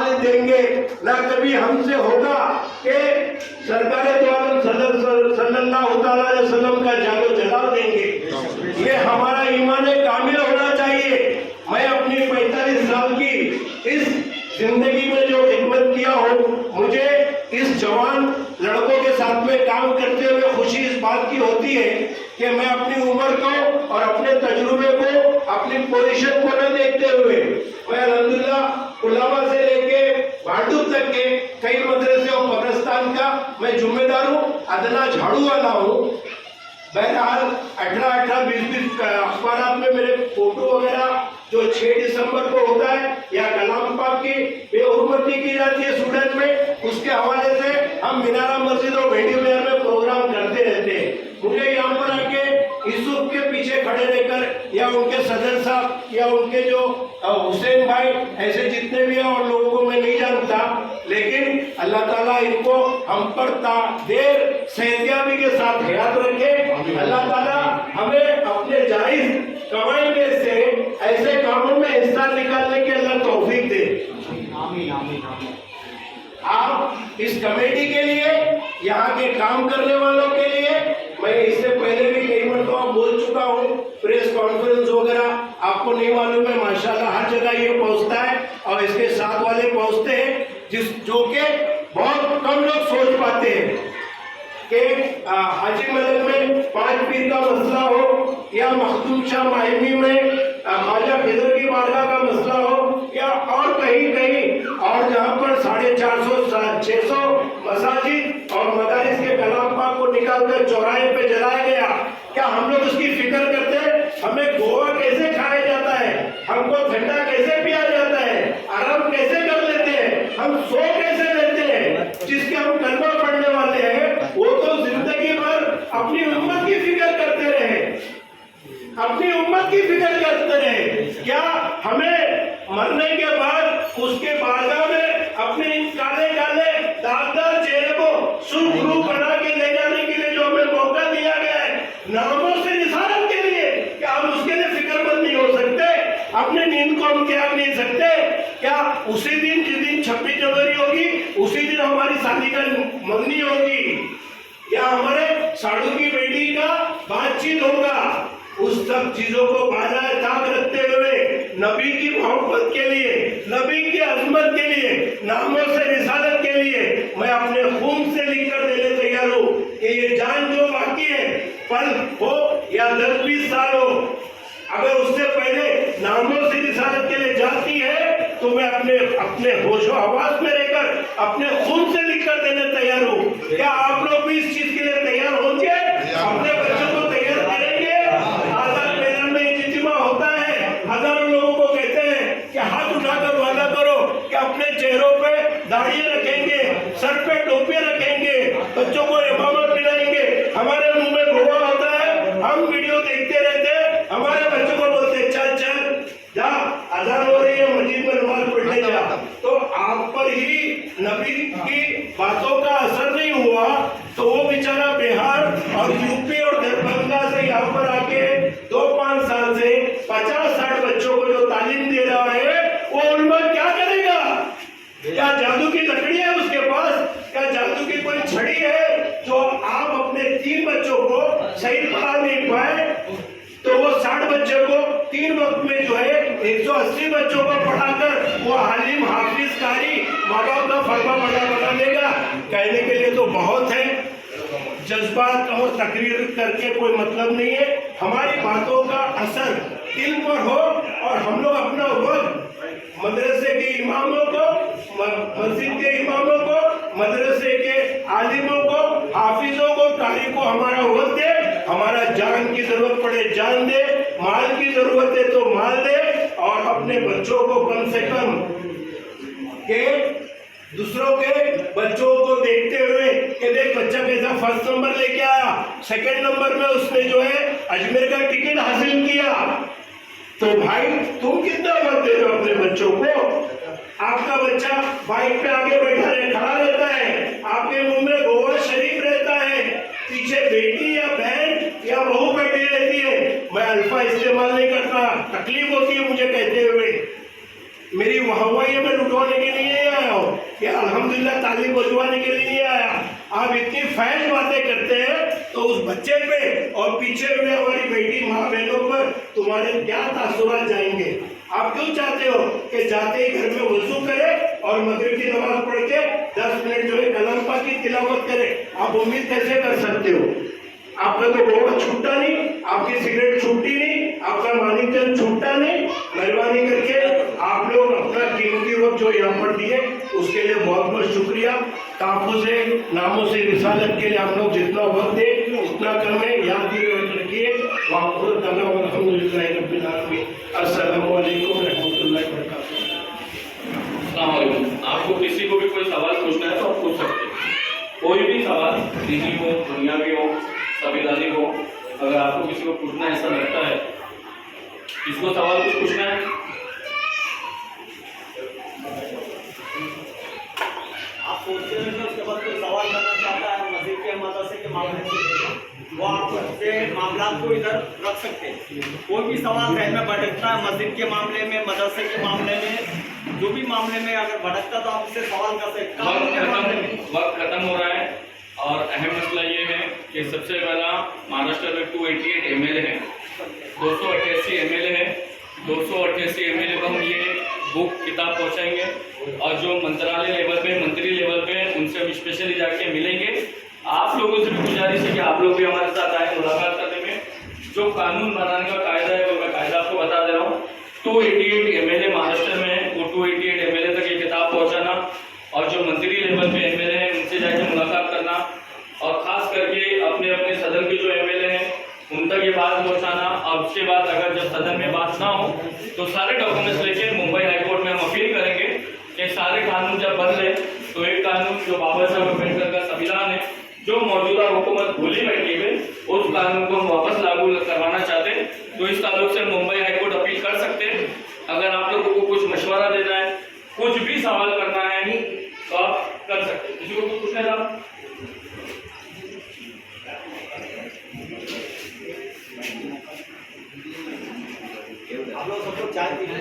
हवाले देंगे, ना कभी हमसे होगा कि सरकार दो आलम सल्लल्लाहु अलैहि वसल्लम का जानो जलाल देंगे। ये हमारा ईमान कामिल होना चाहिए। मैं अपनी 45 साल की इस जिंदगी में जो खिदमत किया हो, मुझे इस जवान लड़कों के साथ में काम करते हुए खुशी इस बात की होती है कि मैं अपनी उम्र को और अपने तजुर्बे को, अपनी पोजीशन को न देखते हुए मैं अल्हम्दुलिल्लाह उलामा से लेके भांडुप तक के कई मदरसे और कब्रिस्तान का मैं जिम्मेदार हूँ, अदना झाड़ू वाला हूँ। बहरहाल 18-18, 20-20 अखबार में मेरे फोटो वगैरह जो 6 दिसंबर को होता है या कलाम पाक की बेहुरमती की जाती है सूरत में, उसके हवाले से हम मीनारा मस्जिद और भेड़ी मेहर में प्रोग्राम करते रहते हैं। मुझे यहाँ पर आके यूसुफ के पीछे खड़े रहकर या उनके सदर साहब या उनके जो हुसैन भाई ऐसे जितने भी हैं और लोगों को मैं नहीं जानता, लेकिन अल्लाह ताला इनको हम पर देर सेहतियाबी के साथ हयात रखे। अल्लाह ताला हमें अपने जायज कमाई में से ऐसे कामों में हिस्सा निकालने के अल्लाह तौफीक दे। आमीन आमीन आमीन। आप इस कमेटी के लिए, यहाँ के काम करने वालों के लिए, मैं इससे पहले भी कई मरतबा बोल चुका हूँ, प्रेस कॉन्फ्रेंस वगैरह आपको नहीं मालूम है, माशाल्लाह हर जगह ये पहुँचता है और इसके साथ वाले पहुँचते हैं, जो कि बहुत कम लोग सोच पाते हैं कि हाजी मलक में 5 पीर का मसला हो या मखदूम शाह माहिमी में ख्वाजा खिदर की बारगाह का मसला हो या और कहीं और जहाँ पर 450-600 मसाजिद और मदारिस के कलाम पाक को निकालकर चौराहे पे जलाया गया, क्या हम लोग उसकी फिक्र करते हैं? हमें गोवा कैसे खाया जाता है, हमको ठंडा कैसे पिया जाता है, आराम कैसे कर लेते हैं, हम सो कैसे लेते हैं? जिसके हम कलमा पढ़ने वाले हैं वो तो जिंदगी भर अपनी उम्मत की फिक्र करते रहे, अपनी उम्मत की फिक्र करते रहे। क्या हमें मरने के बाद उसके बारगाह में अपने काले काले दागदार चेहरे को सुखरूप बना के ले जाने के लिए जो हमें मौका दिया गया है, नामों से निसारत के लिए, क्या हम उसके लिए फिक्रमंद नहीं हो सकते? अपने नींद को हम त्याग नहीं सकते? क्या उसी दिन जिस दिन 26 जनवरी होगी उसी दिन हमारी शादी का मंगनी होगी या हमारे साड़ू की बेटी का बातचीत होगा? उस सब चीजों को बाजाए ताक रखते हुए नबी की मोहब्बत के लिए, नबी की अजमत के लिए, नामों से रिसालत के लिए मैं अपने खून से लिख कर देने तैयार हूँ कि ये जान जो बाकी है, पल हो या 10-20 साल हो, अगर उससे पहले नामों से रिसालत के लिए जाती है तो मैं अपने होशो हवास में रहकर अपने खून से लिख कर देने तैयार हूँ। क्या आप लोग भी इस चीज के लिए तैयार होंगे? अपने बच्चों को तैयार करेंगे? आजाद मैदान में इज्तिमा होता है, हजारों लोगों को कहते हैं कि हाथ उठाकर वादा करो कि अपने चेहरों पे दाढ़ी रखेंगे, सर पे टोपी रखेंगे, बच्चों को इमामत पिलाएंगे। हमारे मुंह में गोवा होता है, हम वीडियो देखते रहते हैं, हमारे बच्चों को बोलते चल चल जा, अजान हो रही है, मस्जिद में नमाज पढ़ने जा। तो आप पर ही नबी की बातों का असर नहीं हुआ तो वो बेचारा बिहार और यूपी और दरभंगा से यहाँ पर आके 2-5 साल से 50-60 बच्चों को जो तालीम दे रहा है, वो उनमें क्या करेगा? क्या जादू की लकड़ी है उसके पास? क्या जादू की कोई छड़ी है जो आप अपने 3 बच्चों को सही पढ़ा नहीं पाए तो वो 60 बच्चों को 3 वक्त में जो है 180 बच्चों को पढ़ाकर वो आलिम हाफिज कारी माँ बाप का फरमा बना देगा? कहने के लिए तो बहुत है, जज्बात और तकरीर करके कोई मतलब नहीं है। हमारी बातों का असर दिल पर हो और हम लोग अपना वक्त मदरसे के इमामों को, मस्जिद के इमामों को, मदरसे के आलिमों को, हाफिजों को, कारी को हमारा वक्त दे। हमारा जान की जरूरत पड़े जान दे, माल की जरूरत है तो माल दे, और अपने बच्चों को कम से कम के दूसरों के बच्चों को देखते हुए कि देख बच्चा कैसा फर्स्ट नंबर लेके आया, सेकंड नंबर में उसने जो है अजमेर का टिकट हासिल किया, तो भाई तुम कितना वक्त दे रहे हो अपने बच्चों को? आपका बच्चा बाइक पे आगे बैठा खड़ा रहता है, आपके मुंह में गोवा शरीफ रहता है, पीछे बेटी या बहन या बहू बैठी रहती है। मैं अल्फा इस्तेमाल नहीं करता, तकलीफ होती है मुझे कहते हुए, मेरी वाहवाही में लुटवाने के लिए कि अल्हम्दुलिल्लाह ताली बजवाने के लिए नहीं आया। आप इतनी फैन बातें करते हैं तो उस बच्चे पे और पीछे हुए हमारी बेटी माँ बहनों पर तुम्हारे क्या तासुरात जाएंगे। आप क्यों चाहते हो कि जाते ही घर में वजू करे और मगरिब की नमाज पढ़ के 10 मिनट जो है कलाम पाक की तिलावत करे। आप उम्मीद कैसे कर सकते हो? आपका तो गोवा छूटा नहीं, आपकी सिगरेट छूटी नहीं, आपका मानिकचंद छूटा नहीं। मेहरबानी करके आप लोग अपना कीमती वक्त जो यहाँ पर दिए उसके लिए बहुत बहुत शुक्रिया। ताफ़ुज़े नामों से रिसालत के लिए आप लोग जितना वक्त दे उतना कम है, याद भी रखिए। अस्सलामु अलैकुम रहमतुल्लाहि व बरकातुहू। आपको किसी को भी कोई सवाल पूछना है तो आप पूछ सकते हैं, कोई भी सवाल, दीनी हो, दुनियावी हो, संविधानिक हो। अगर आपको किसी को पूछना ऐसा लगता है, किसको सवाल कुछ पूछना है? आप सोचते हैं कि उसके बाद कोई सवाल करना चाहता है मस्जिद के मदरसे के मामले से, वो आप उससे मामला को इधर रख सकते हैं। कोई भी सवाल जहन में भटकता है मस्जिद के मामले में, मदरसे के मामले में, जो भी मामले में अगर भटकता तो आप उससे सवाल कर सकते हैं। वक्त खत्म हो रहा है और अहम मसला ये है कि सबसे पहला महाराष्ट्र में 288 MLA हैं, 288 MLA हैं। 288 MLA को हम ये बुक किताब पहुंचाएंगे और जो मंत्रालय लेवल पे, मंत्री लेवल पे, उनसे हम स्पेशली जाके मिलेंगे। आप लोगों से भी गुजारिश है कि आप लोग भी हमारे साथ आए मुलाकात करने में। जो कानून बनाने का कायदा है वो मैं कायदा आपको बता दे रहा हूँ। 288 MLA महाराष्ट्र में है, वो 288 MLA तक ये किताब पहुँचाना और जो मंत्री लेवल पे MLA हैं उनसे जाके मुलाकात करना और खास करके अपने अपने सदन के जो MLA हैं उन तक ये बात पहुंचाना। और उसके बाद अगर जब सदन में बात ना हो तो सारे डॉक्यूमेंट्स लेके मुंबई हाईकोर्ट में हम अपील करेंगे कि सारे कानून जब बदले तो एक कानून जो बाबा साहब अम्बेडकर का संविधान है, जो मौजूदा हुकूमत भूली बैठी है, उस कानून को हम वापस लागू करवाना चाहते हैं। तो इस ताल्लुक से मुंबई हाईकोर्ट अपील कर सकते हैं। अगर आप लोगों को कुछ मशवरा देना है, कुछ भी सवाल करना है तो आप कर सकते हैं। किसी को कुछ पूछना है? आप लोग सबको चाय पीने